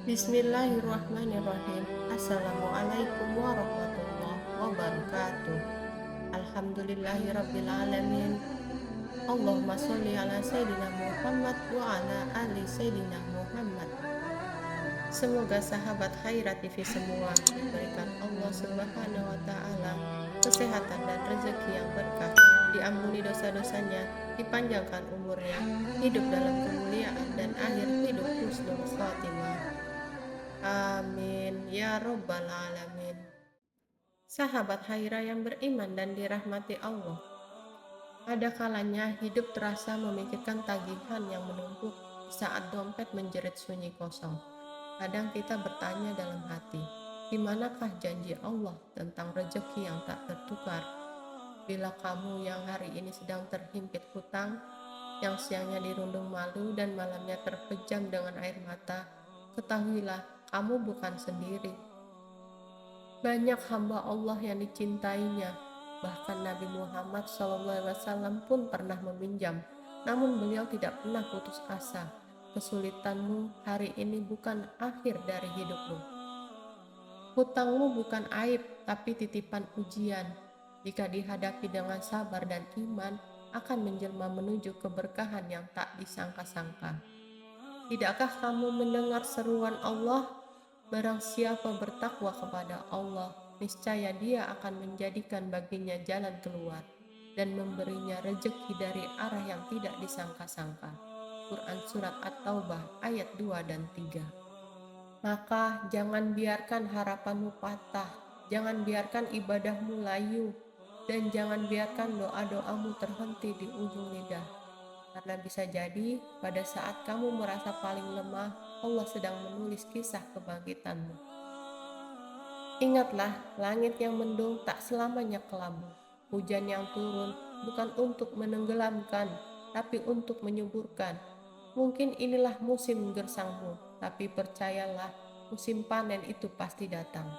Bismillahirrahmanirrahim. Assalamualaikum warahmatullahi wabarakatuh. Alhamdulillahirrabbilalamin. Allahumma sholli ala Sayyidina Muhammad wa ala ali Sayyidina Muhammad. Semoga sahabat Khairat TV semua diberikan Allah Subhanahu wa Ta'ala kesehatan dan rezeki yang berkah, diampuni dosa-dosanya, dipanjangkan umurnya, hidup dalam kemuliaan, dan akhir hidup husnul khotimah. Amin ya Rabbal Alamin. Sahabat Haira yang beriman dan dirahmati Allah, ada kalanya hidup terasa memikirkan tagihan yang menumpuk saat dompet menjerit sunyi kosong. Kadang kita bertanya dalam hati, di manakah janji Allah tentang rezeki yang tak tertukar? Bila kamu yang hari ini sedang terhimpit hutang, yang siangnya dirundung malu dan malamnya terpejam dengan air mata, ketahuilah kamu bukan sendiri. Banyak hamba Allah yang dicintainya, bahkan Nabi Muhammad SAW pun pernah meminjam, namun beliau tidak pernah putus asa. Kesulitanmu hari ini bukan akhir dari hidupmu. Hutangmu bukan aib, tapi titipan ujian. Jika dihadapi dengan sabar dan iman, akan menjelma menuju keberkahan yang tak disangka-sangka. Tidakkah kamu mendengar seruan Allah? Barang siapa bertakwa kepada Allah, niscaya Dia akan menjadikan baginya jalan keluar dan memberinya rezeki dari arah yang tidak disangka-sangka. Quran Surat At-Taubah ayat 2 dan 3. Maka jangan biarkan harapanmu patah, jangan biarkan ibadahmu layu, dan jangan biarkan doa-doamu terhenti di ujung lidah. Karena bisa jadi pada saat kamu merasa paling lemah, Allah sedang menulis kisah kebangkitanmu. Ingatlah, langit yang mendung tak selamanya kelabu. Hujan yang turun bukan untuk menenggelamkan, tapi untuk menyuburkan. Mungkin inilah musim gersangmu, tapi percayalah, musim panen itu pasti datang.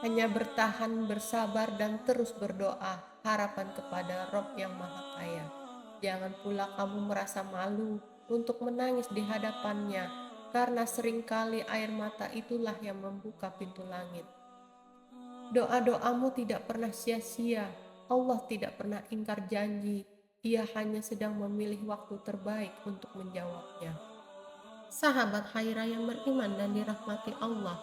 Hanya bertahan, bersabar, dan terus berdoa, harapan kepada Rob yang Maha Kaya. Jangan pula kamu merasa malu untuk menangis di hadapannya, karena seringkali air mata itulah yang membuka pintu langit. Doa-doamu tidak pernah sia-sia, Allah tidak pernah ingkar janji, Ia hanya sedang memilih waktu terbaik untuk menjawabnya. Sahabat Haira yang beriman dan dirahmati Allah,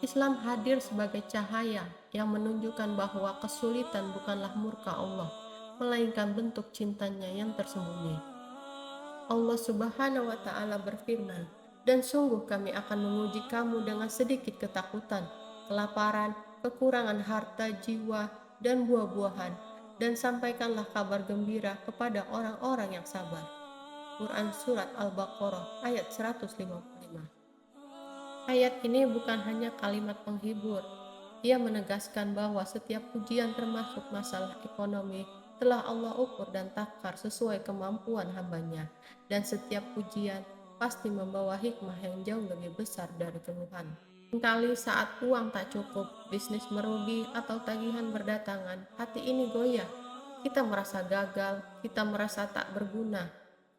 Islam hadir sebagai cahaya yang menunjukkan bahwa kesulitan bukanlah murka Allah, melainkan bentuk cintanya yang tersembunyi. Allah Subhanahu wa Ta'ala berfirman, "Dan sungguh kami akan menguji kamu dengan sedikit ketakutan, kelaparan, kekurangan harta, jiwa, dan buah-buahan, dan sampaikanlah kabar gembira kepada orang-orang yang sabar." Quran Surat Al-Baqarah ayat 155. Ayat ini bukan hanya kalimat penghibur, ia menegaskan bahwa setiap ujian termasuk masalah ekonomi telah Allah ukur dan takar sesuai kemampuan hambanya, dan setiap ujian pasti membawa hikmah yang jauh lebih besar dari keluhan. Seringkali saat uang tak cukup, bisnis merugi, atau tagihan berdatangan, hati ini goyah. Kita merasa gagal, kita merasa tak berguna,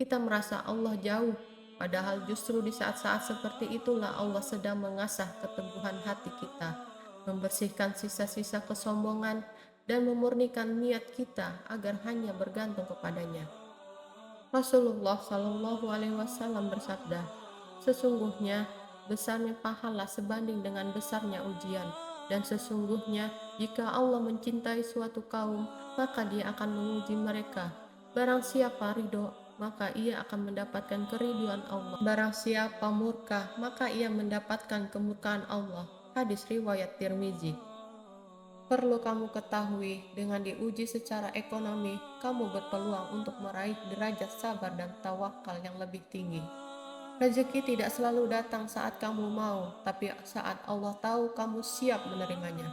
kita merasa Allah jauh. Padahal justru di saat-saat seperti itulah Allah sedang mengasah keteguhan hati kita, membersihkan sisa-sisa kesombongan, dan memurnikan niat kita agar hanya bergantung kepadanya. Rasulullah Shallallahu Alaihi Wasallam bersabda, "Sesungguhnya besarnya pahala sebanding dengan besarnya ujian, dan sesungguhnya jika Allah mencintai suatu kaum, maka Dia akan menguji mereka. Barang siapa ridho, maka ia akan mendapatkan keriduan Allah. Barang siapa murka, maka ia mendapatkan kemurkaan Allah." Hadis riwayat Tirmizi. Perlu kamu ketahui, dengan diuji secara ekonomi, kamu berpeluang untuk meraih derajat sabar dan tawakal yang lebih tinggi. Rezeki tidak selalu datang saat kamu mau, tapi saat Allah tahu kamu siap menerimanya.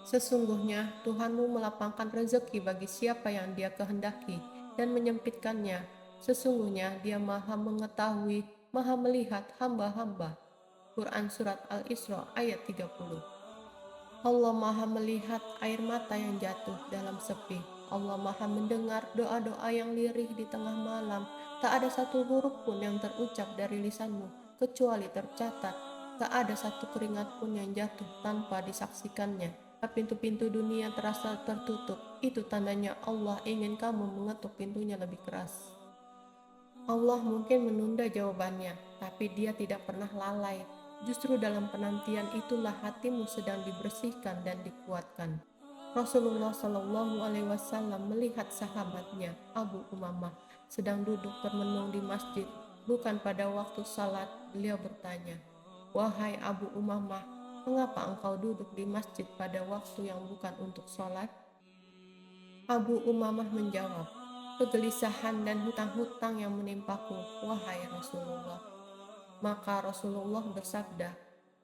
Sesungguhnya Tuhanmu melapangkan rezeki bagi siapa yang Dia kehendaki dan menyempitkannya. Sesungguhnya Dia Maha mengetahui, Maha melihat hamba-hamba. Quran Surat Al-Isra ayat 30. Allah Maha melihat air mata yang jatuh dalam sepi. Allah Maha mendengar doa-doa yang lirih di tengah malam. Tak ada satu huruf pun yang terucap dari lisanmu, kecuali tercatat, tak ada satu keringat pun yang jatuh tanpa disaksikannya. Pintu-pintu dunia terasa tertutup, itu tandanya Allah ingin kamu mengetuk pintunya lebih keras. Allah mungkin menunda jawabannya, tapi Dia tidak pernah lalai. Justru dalam penantian itulah hatimu sedang dibersihkan dan dikuatkan. Rasulullah Shallallahu Alaihi Wasallam melihat sahabatnya Abu Umamah sedang duduk termenung di masjid. Bukan pada waktu salat, beliau bertanya, "Wahai Abu Umamah, mengapa engkau duduk di masjid pada waktu yang bukan untuk salat?" Abu Umamah menjawab, "Kegelisahan dan hutang-hutang yang menimpaku, wahai Rasulullah." Maka Rasulullah bersabda,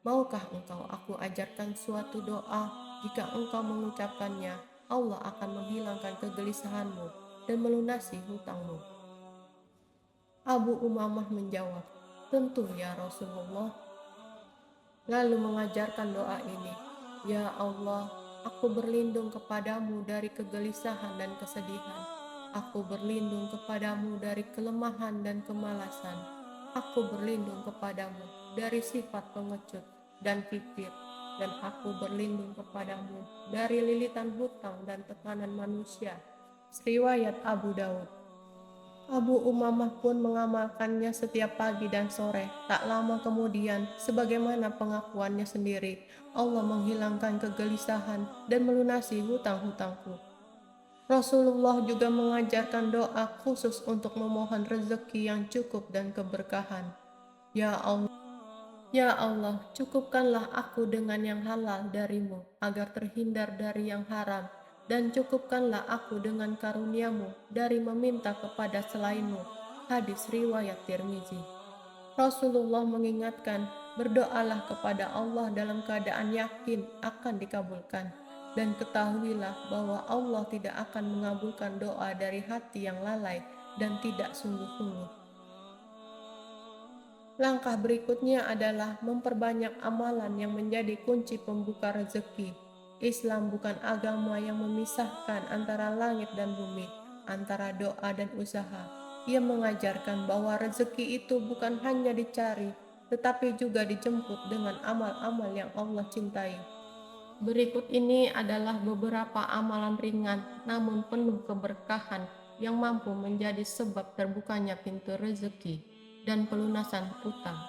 "Maukah engkau aku ajarkan suatu doa? Jika engkau mengucapkannya, Allah akan menghilangkan kegelisahanmu dan melunasi hutangmu." Abu Umamah menjawab, "Tentu ya Rasulullah." Lalu mengajarkan doa ini, "Ya Allah, aku berlindung kepadamu dari kegelisahan dan kesedihan. Aku berlindung kepadamu dari kelemahan dan kemalasan. Aku berlindung kepadamu dari sifat pengecut dan kikir. Dan aku berlindung kepadamu dari lilitan hutang dan tekanan manusia." Riwayat Abu Daud. Abu Umamah pun mengamalkannya setiap pagi dan sore. Tak lama kemudian, sebagaimana pengakuannya sendiri, Allah menghilangkan kegelisahan dan melunasi hutang-hutangku. Rasulullah juga mengajarkan doa khusus untuk memohon rezeki yang cukup dan keberkahan. Ya Allah, cukupkanlah aku dengan yang halal darimu, agar terhindar dari yang haram, dan cukupkanlah aku dengan karuniamu dari meminta kepada selainmu. Hadis riwayat Tirmizi. Rasulullah mengingatkan, berdoalah kepada Allah dalam keadaan yakin akan dikabulkan, dan ketahuilah bahwa Allah tidak akan mengabulkan doa dari hati yang lalai dan tidak sungguh-sungguh. Langkah berikutnya adalah memperbanyak amalan yang menjadi kunci pembuka rezeki. Islam bukan agama yang memisahkan antara langit dan bumi, antara doa dan usaha. Ia mengajarkan bahwa rezeki itu bukan hanya dicari, tetapi juga dijemput dengan amal-amal yang Allah cintai. Berikut ini adalah beberapa amalan ringan namun penuh keberkahan yang mampu menjadi sebab terbukanya pintu rezeki dan pelunasan utang.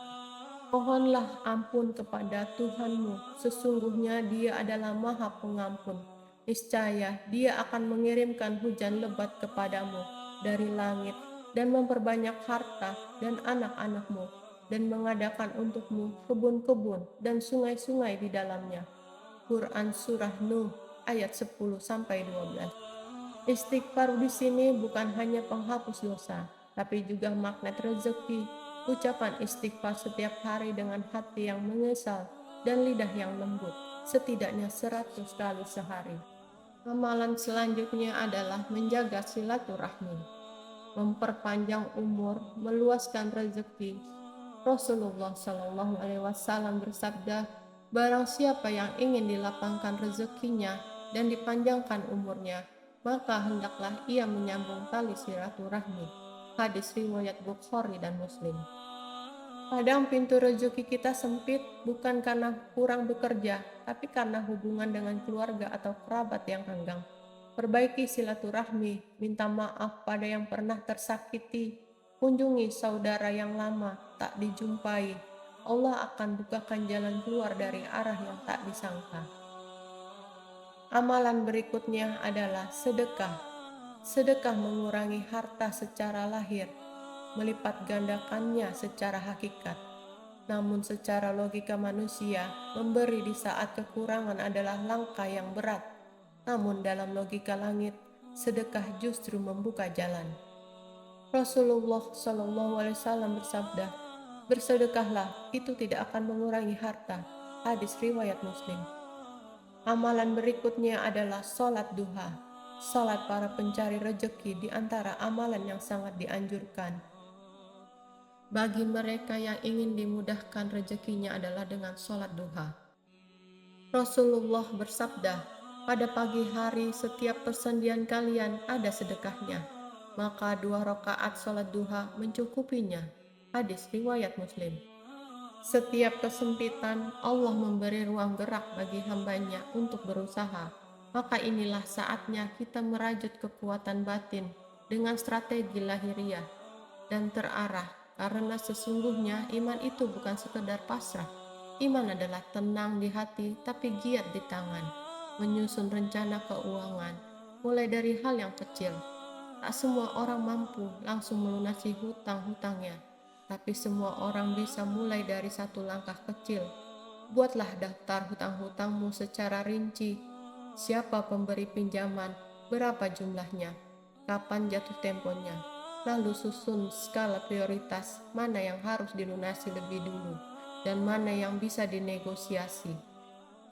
Mohonlah ampun kepada Tuhanmu, sesungguhnya Dia adalah Maha Pengampun. Niscaya Dia akan mengirimkan hujan lebat kepadamu dari langit dan memperbanyak harta dan anak-anakmu, dan mengadakan untukmu kebun-kebun dan sungai-sungai di dalamnya. Quran Surah Nuh ayat 10-12. Istighfar di sini bukan hanya penghapus dosa, tapi juga magnet rezeki. Ucapan istighfar setiap hari dengan hati yang menyesal dan lidah yang lembut, setidaknya 100 kali sehari. Amalan selanjutnya adalah menjaga silaturahmi, memperpanjang umur, meluaskan rezeki. Rasulullah Shallallahu Alaihi Wasallam bersabda, "Barang siapa yang ingin dilapangkan rezekinya dan dipanjangkan umurnya, maka hendaklah ia menyambung tali silaturahmi." Hadis riwayat Bukhari dan Muslim. Kadang pintu rezeki kita sempit bukan karena kurang bekerja, tapi karena hubungan dengan keluarga atau kerabat yang renggang. Perbaiki silaturahmi, minta maaf pada yang pernah tersakiti, kunjungi saudara yang lama tak dijumpai. Allah akan bukakan jalan keluar dari arah yang tak disangka. Amalan berikutnya adalah sedekah. Sedekah mengurangi harta secara lahir, melipat gandakannya secara hakikat. Namun secara logika manusia, memberi di saat kekurangan adalah langkah yang berat. Namun dalam logika langit, sedekah justru membuka jalan. Rasulullah Shallallahu Alaihi Wasallam bersabda, "Bersedekahlah, itu tidak akan mengurangi harta." Hadis riwayat Muslim. Amalan berikutnya adalah sholat duha. Sholat para pencari rezeki di antara amalan yang sangat dianjurkan bagi mereka yang ingin dimudahkan rezekinya adalah dengan sholat duha. Rasulullah bersabda, "Pada pagi hari setiap persendian kalian ada sedekahnya, maka 2 rakaat sholat duha mencukupinya." Hadis riwayat Muslim. Setiap kesempitan, Allah memberi ruang gerak bagi hambanya untuk berusaha. Maka inilah saatnya kita merajut kekuatan batin dengan strategi lahiriah dan terarah, karena sesungguhnya iman itu bukan sekedar pasrah. Iman adalah tenang di hati tapi giat di tangan, menyusun rencana keuangan, mulai dari hal yang kecil. Tak semua orang mampu langsung melunasi hutang-hutangnya, tapi semua orang bisa mulai dari satu langkah kecil. Buatlah daftar hutang-hutangmu secara rinci. Siapa pemberi pinjaman, berapa jumlahnya, kapan jatuh temponya. Lalu susun skala prioritas, mana yang harus dilunasi lebih dulu, dan mana yang bisa dinegosiasi.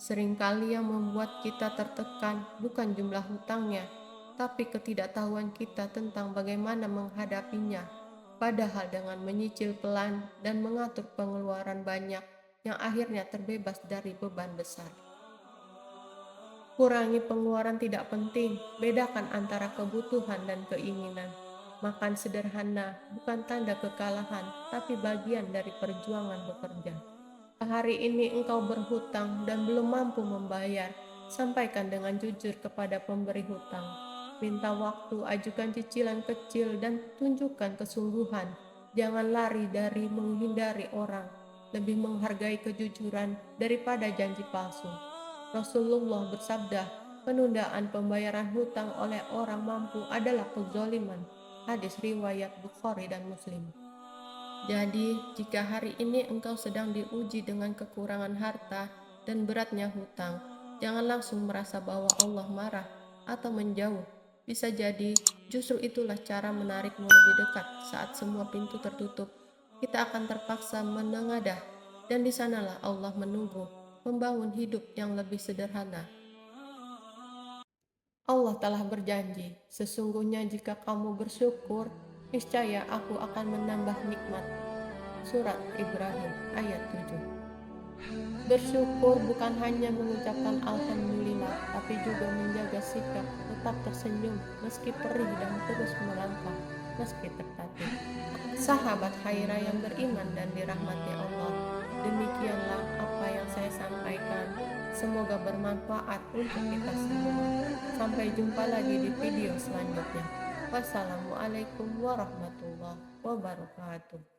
Seringkali yang membuat kita tertekan bukan jumlah hutangnya, tapi ketidaktahuan kita tentang bagaimana menghadapinya. Padahal dengan menyicil pelan dan mengatur pengeluaran banyak, yang akhirnya terbebas dari beban besar. Kurangi pengeluaran tidak penting, bedakan antara kebutuhan dan keinginan. Makan sederhana bukan tanda kekalahan, tapi bagian dari perjuangan bekerja. Hari ini engkau berhutang dan belum mampu membayar, sampaikan dengan jujur kepada pemberi hutang. Minta waktu, ajukan cicilan kecil, dan tunjukkan kesungguhan. Jangan lari dari menghindari orang, lebih menghargai kejujuran daripada janji palsu. Rasulullah bersabda, penundaan pembayaran hutang oleh orang mampu adalah kezaliman. Hadis riwayat Bukhari dan Muslim. Jadi, jika hari ini engkau sedang diuji dengan kekurangan harta dan beratnya hutang, jangan langsung merasa bahwa Allah marah atau menjauh. Bisa jadi, justru itulah cara menarikmu lebih dekat saat semua pintu tertutup. Kita akan terpaksa menengadah, dan di sanalah Allah menunggu, membangun hidup yang lebih sederhana. Allah telah berjanji, sesungguhnya jika kamu bersyukur, niscaya aku akan menambah nikmat. Surat Ibrahim ayat 7. Bersyukur bukan hanya mengucapkan Alhamdulillah, tapi juga menjaga sikap tetap tersenyum meski perih dan terus melangkah meski tertatih. Sahabat Haira yang beriman dan dirahmati Allah, demikianlah apa yang saya sampaikan. Semoga bermanfaat untuk kita semua. Sampai jumpa lagi di video selanjutnya. Wassalamualaikum warahmatullahi wabarakatuh.